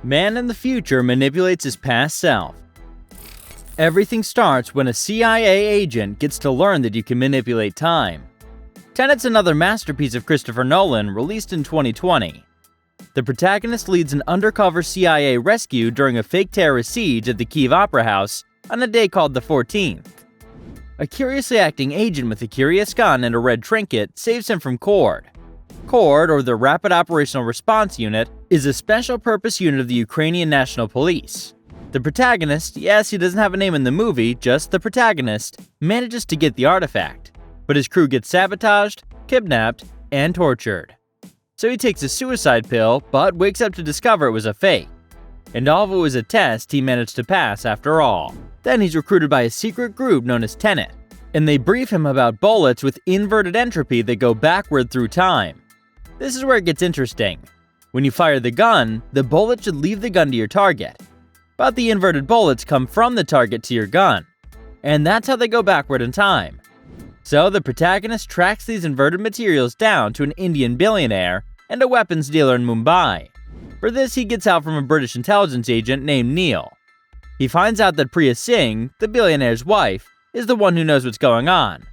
Man in the future manipulates his past self. Everything starts when a CIA agent gets to learn that you can manipulate time. Tenet's another masterpiece of Christopher Nolan, released in 2020. The protagonist leads an undercover CIA rescue during a fake terrorist siege at the Kyiv Opera House on a day called the 14th. A curiously acting agent with a curious gun and a red trinket saves him from CORD. CORD, or the Rapid Operational Response Unit, is a special-purpose unit of the Ukrainian National Police. The protagonist, yes, he doesn't have a name in the movie, just the protagonist, manages to get the artifact, but his crew gets sabotaged, kidnapped, and tortured. So he takes a suicide pill, but wakes up to discover it was a fake. And although it was a test, he managed to pass after all. Then he's recruited by a secret group known as Tenet, and they brief him about bullets with inverted entropy that go backward through time. This is where it gets interesting. When you fire the gun, the bullet should leave the gun to your target, but the inverted bullets come from the target to your gun, and that's how they go backward in time. So the protagonist tracks these inverted materials down to an Indian billionaire and a weapons dealer in Mumbai. For this, he gets out from a British intelligence agent named Neil. He finds out that Priya Singh, the billionaire's wife, is the one who knows what's going on.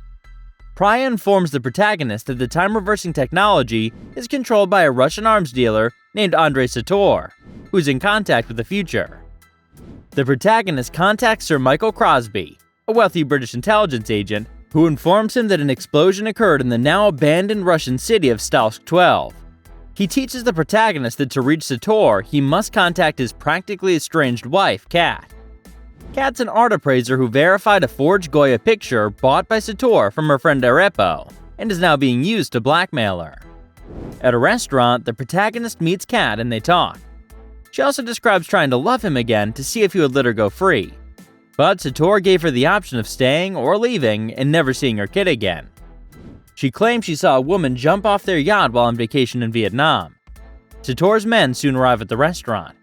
Priya informs the protagonist that the time-reversing technology is controlled by a Russian arms dealer named Andrei Sator, who's in contact with the future. The protagonist contacts Sir Michael Crosby, a wealthy British intelligence agent, who informs him that an explosion occurred in the now-abandoned Russian city of Stalsk-12. He teaches the protagonist that to reach Sator, he must contact his practically estranged wife, Kat. Kat's an art appraiser who verified a forged Goya picture bought by Sator from her friend Arepo, and is now being used to blackmail her. At a restaurant, the protagonist meets Kat and they talk. She also describes trying to love him again to see if he would let her go free. But Sator gave her the option of staying or leaving and never seeing her kid again. She claims she saw a woman jump off their yacht while on vacation in Vietnam. Sator's men soon arrive at the restaurant.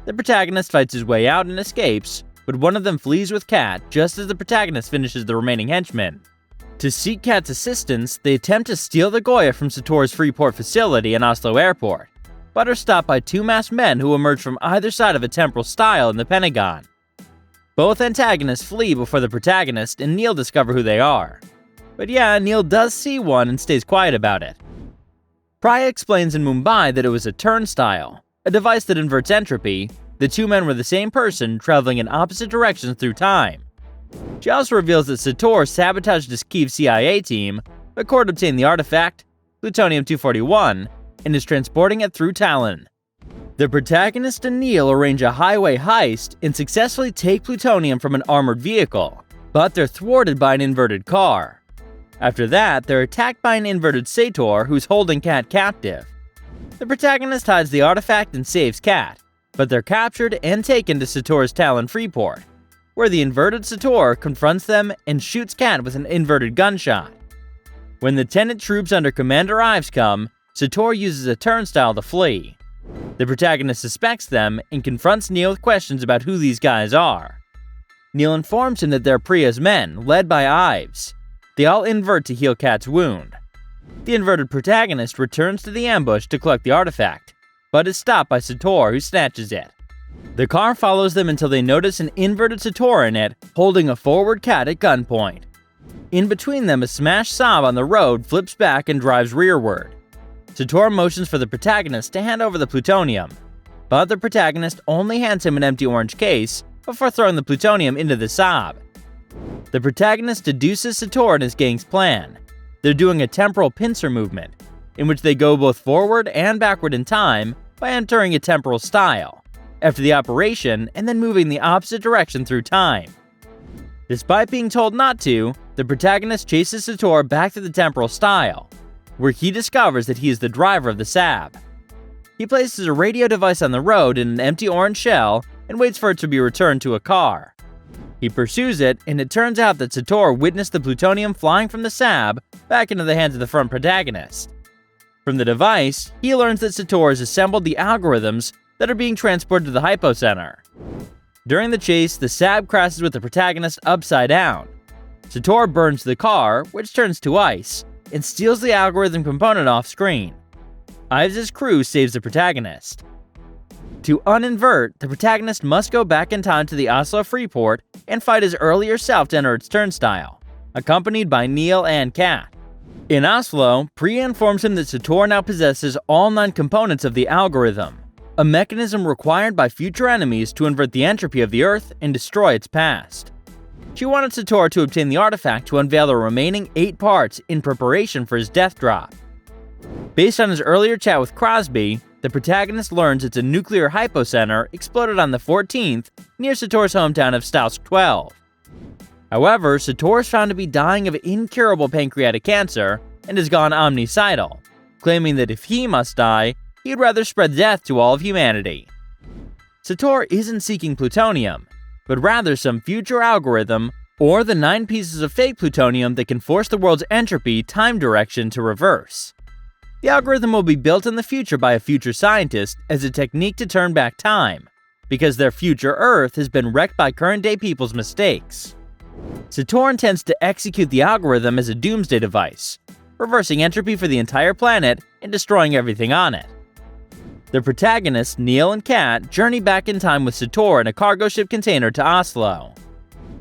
The protagonist fights his way out and escapes, but one of them flees with Kat just as the protagonist finishes the remaining henchmen. To seek Kat's assistance, they attempt to steal the Goya from Sator's Freeport facility in Oslo Airport, but are stopped by two masked men who emerge from either side of a temporal stile in the Pentagon. Both antagonists flee before the protagonist and Neil discover who they are. But yeah, Neil does see one and stays quiet about it. Priya explains in Mumbai that it was a turnstile, a device that inverts entropy. The two men were the same person, traveling in opposite directions through time. She also reveals that Sator sabotaged his Kyiv CIA team, but CORD obtained the artifact, plutonium-241, and is transporting it through Tallinn. The protagonist and Neil arrange a highway heist and successfully take plutonium from an armored vehicle, but they're thwarted by an inverted car. After that, they're attacked by an inverted Sator who's holding Kat captive. The protagonist hides the artifact and saves Kat, but they're captured and taken to Sator's Tallinn Freeport, where the inverted Sator confronts them and shoots Kat with an inverted gunshot. When the Tenet troops under Commander Ives come, Sator uses a turnstile to flee. The protagonist suspects them and confronts Neil with questions about who these guys are. Neil informs him that they're Priya's men, led by Ives. They all invert to heal Kat's wound. The inverted protagonist returns to the ambush to collect the artifact, but is stopped by Sator, who snatches it. The car follows them until they notice an inverted Sator in it, holding a forward Kat at gunpoint. In between them, a smashed Saab on the road flips back and drives rearward. Sator motions for the protagonist to hand over the plutonium, but the protagonist only hands him an empty orange case before throwing the plutonium into the Saab. The protagonist deduces Sator and his gang's plan. They're doing a temporal pincer movement, in which they go both forward and backward in time by entering a temporal stile, after the operation and then moving the opposite direction through time. Despite being told not to, the protagonist chases Sator back to the temporal stile, where he discovers that he is the driver of the Saab. He places a radio device on the road in an empty orange shell and waits for it to be returned to a car. He pursues it, and it turns out that Sator witnessed the plutonium flying from the Saab back into the hands of the front protagonist. From the device, he learns that Sator has assembled the algorithms that are being transported to the hypocenter. During the chase, the Saab crashes with the protagonist upside down. Sator burns the car, which turns to ice, and steals the algorithm component off screen. Ives' crew saves the protagonist. To uninvert, the protagonist must go back in time to the Oslo Freeport and fight his earlier self to enter its turnstile, accompanied by Neil and Kat. In Oslo, Priya informs him that Sator now possesses all 9 components of the algorithm, a mechanism required by future enemies to invert the entropy of the Earth and destroy its past. She wanted Sator to obtain the artifact to unveil the remaining 8 parts in preparation for his death drop. Based on his earlier chat with Crosby, the protagonist learns it's a nuclear hypocenter exploded on the 14th near Sator's hometown of Stausk 12. However, Sator is found to be dying of incurable pancreatic cancer and has gone omnicidal, claiming that if he must die, he'd rather spread death to all of humanity. Sator isn't seeking plutonium, but rather some future algorithm or the 9 pieces of fake plutonium that can force the world's entropy time direction to reverse. The algorithm will be built in the future by a future scientist as a technique to turn back time, because their future Earth has been wrecked by current-day people's mistakes. Sator intends to execute the algorithm as a doomsday device, reversing entropy for the entire planet and destroying everything on it. The protagonists, Neil and Kat, journey back in time with Sator in a cargo ship container to Oslo.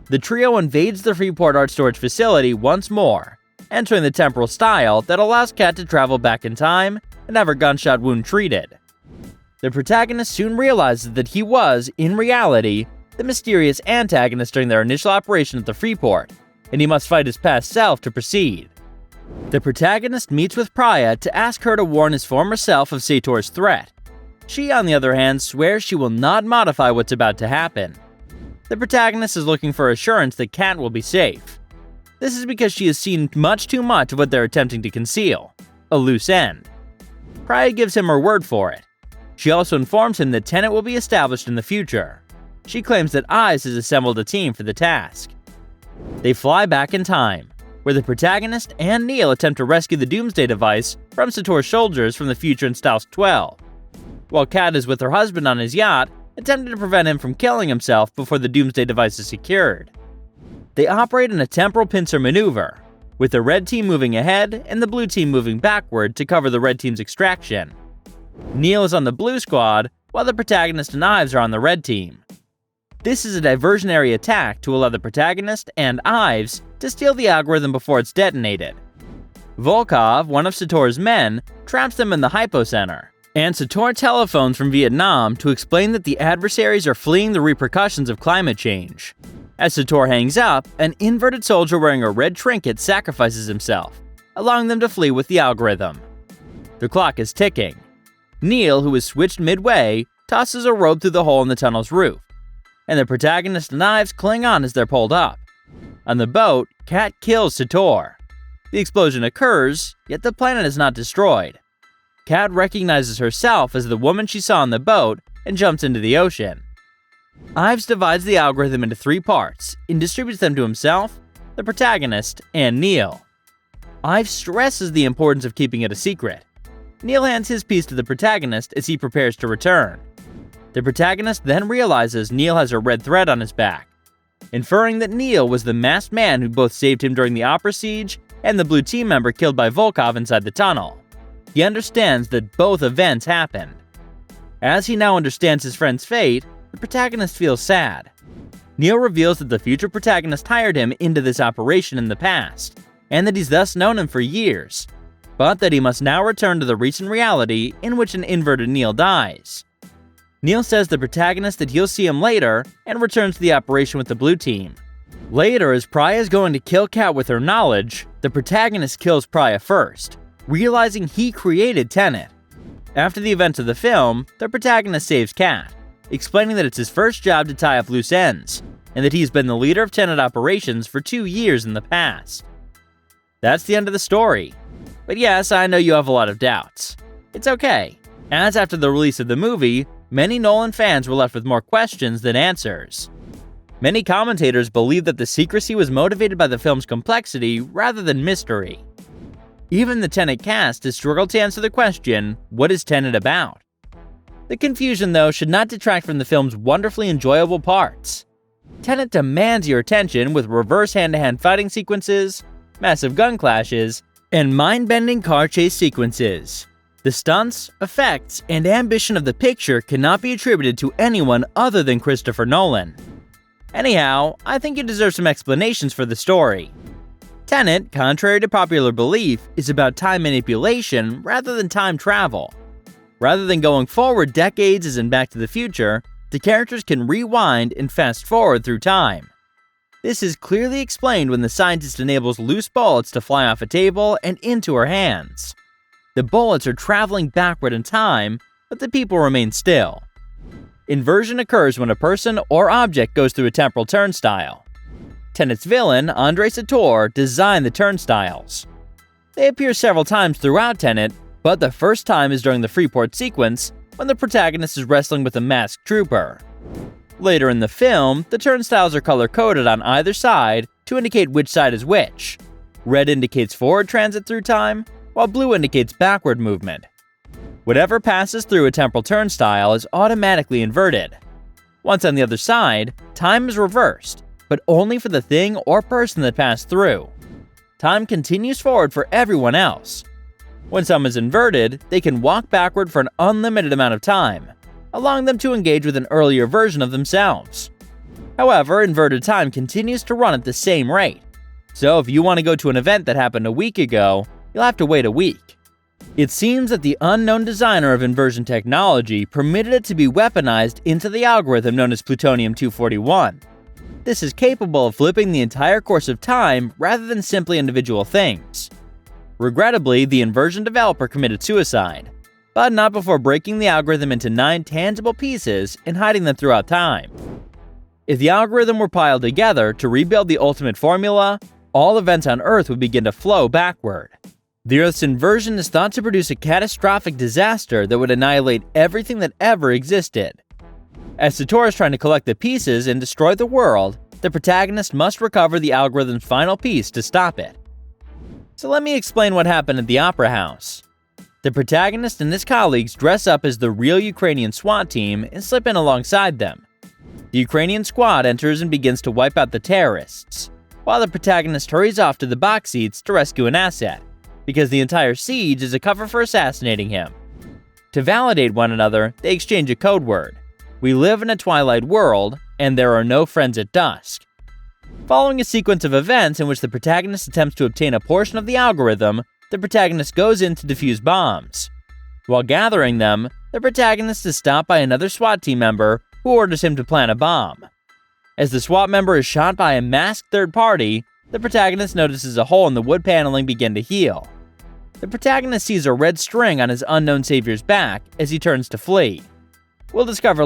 The trio invades the Freeport Art Storage facility once more, entering the temporal stile that allows Kat to travel back in time and have her gunshot wound treated. The protagonist soon realizes that he was, in reality, the mysterious antagonist during their initial operation at the Freeport, and he must fight his past self to proceed. The protagonist meets with Priya to ask her to warn his former self of Sator's threat. She, on the other hand, swears she will not modify what's about to happen. The protagonist is looking for assurance that Kat will be safe. This is because she has seen much too much of what they're attempting to conceal, a loose end. Priya gives him her word for it. She also informs him that Tenet will be established in the future. She claims that Ives has assembled a team for the task. They fly back in time, where the protagonist and Neil attempt to rescue the Doomsday device from Sator's soldiers from the future in Stausk 12, while Kat is with her husband on his yacht, attempting to prevent him from killing himself before the Doomsday device is secured. They operate in a temporal pincer maneuver, with the red team moving ahead and the blue team moving backward to cover the red team's extraction. Neil is on the blue squad, while the protagonist and Ives are on the red team. This is a diversionary attack to allow the protagonist and Ives to steal the algorithm before it's detonated. Volkov, one of Sator's men, traps them in the hypocenter, and Sator telephones from Vietnam to explain that the adversaries are fleeing the repercussions of climate change. As Sator hangs up, an inverted soldier wearing a red trinket sacrifices himself, allowing them to flee with the algorithm. The clock is ticking. Neil, who is switched midway, tosses a rope through the hole in the tunnel's roof, and the protagonist and Ives cling on as they're pulled up. On the boat, Kat kills Sator. The explosion occurs, yet the planet is not destroyed. Kat recognizes herself as the woman she saw on the boat and jumps into the ocean. Ives divides the algorithm into 3 parts and distributes them to himself, the protagonist, and Neil. Ives stresses the importance of keeping it a secret. Neil hands his piece to the protagonist as he prepares to return. The protagonist then realizes Neil has a red thread on his back, inferring that Neil was the masked man who both saved him during the Opera Siege and the blue team member killed by Volkov inside the tunnel. He understands that both events happened. As he now understands his friend's fate, the protagonist feels sad. Neil reveals that the future protagonist hired him into this operation in the past, and that he's thus known him for years, but that he must now return to the recent reality in which an inverted Neil dies. Neil says the protagonist that he'll see him later and returns to the operation with the blue team. Later, as Priya is going to kill Kat with her knowledge, the protagonist kills Priya first, realizing he created Tenet. After the events of the film, the protagonist saves Kat, explaining that it's his first job to tie up loose ends, and that he's been the leader of Tenet operations for 2 years in the past. That's the end of the story. But yes, I know you have a lot of doubts. It's okay, as after the release of the movie, many Nolan fans were left with more questions than answers. Many commentators believe that the secrecy was motivated by the film's complexity rather than mystery. Even the Tenet cast has struggled to answer the question, what is Tenet about? The confusion, though, should not detract from the film's wonderfully enjoyable parts. Tenet demands your attention with reverse hand-to-hand fighting sequences, massive gun clashes, and mind-bending car chase sequences. The stunts, effects, and ambition of the picture cannot be attributed to anyone other than Christopher Nolan. Anyhow, I think you deserve some explanations for the story. Tenet, contrary to popular belief, is about time manipulation rather than time travel. Rather than going forward decades as in Back to the Future, the characters can rewind and fast forward through time. This is clearly explained when the scientist enables loose bullets to fly off a table and into her hands. The bullets are traveling backward in time, but the people remain still. Inversion occurs when a person or object goes through a temporal turnstile. Tenet's villain, Andrei Sator, designed the turnstiles. They appear several times throughout Tenet, but the first time is during the Freeport sequence, when the protagonist is wrestling with a masked trooper. Later in the film, the turnstiles are color-coded on either side to indicate which side is which. Red indicates forward transit through time, while blue indicates backward movement. Whatever passes through a temporal turnstile is automatically inverted. Once on the other side, time is reversed, but only for the thing or person that passed through. Time continues forward for everyone else. When someone is inverted, they can walk backward for an unlimited amount of time, allowing them to engage with an earlier version of themselves. However, inverted time continues to run at the same rate, so if you want to go to an event that happened a week ago, you'll have to wait a week. It seems that the unknown designer of inversion technology permitted it to be weaponized into the algorithm known as plutonium-241. This is capable of flipping the entire course of time rather than simply individual things. Regrettably, the inversion developer committed suicide, but not before breaking the algorithm into 9 tangible pieces and hiding them throughout time. If the algorithm were piled together to rebuild the ultimate formula, all events on Earth would begin to flow backward. The Earth's inversion is thought to produce a catastrophic disaster that would annihilate everything that ever existed. As Sator is trying to collect the pieces and destroy the world, the protagonist must recover the algorithm's final piece to stop it. So let me explain what happened at the Opera House. The protagonist and his colleagues dress up as the real Ukrainian SWAT team and slip in alongside them. The Ukrainian squad enters and begins to wipe out the terrorists, while the protagonist hurries off to the box seats to rescue an asset, because the entire siege is a cover for assassinating him. To validate one another, they exchange a code word. We live in a twilight world, and there are no friends at dusk. Following a sequence of events in which the protagonist attempts to obtain a portion of the algorithm, the protagonist goes in to defuse bombs. While gathering them, the protagonist is stopped by another SWAT team member who orders him to plant a bomb. As the SWAT member is shot by a masked third party, the protagonist notices a hole in the wood paneling begin to heal. The protagonist sees a red string on his unknown savior's back as he turns to flee. We'll discover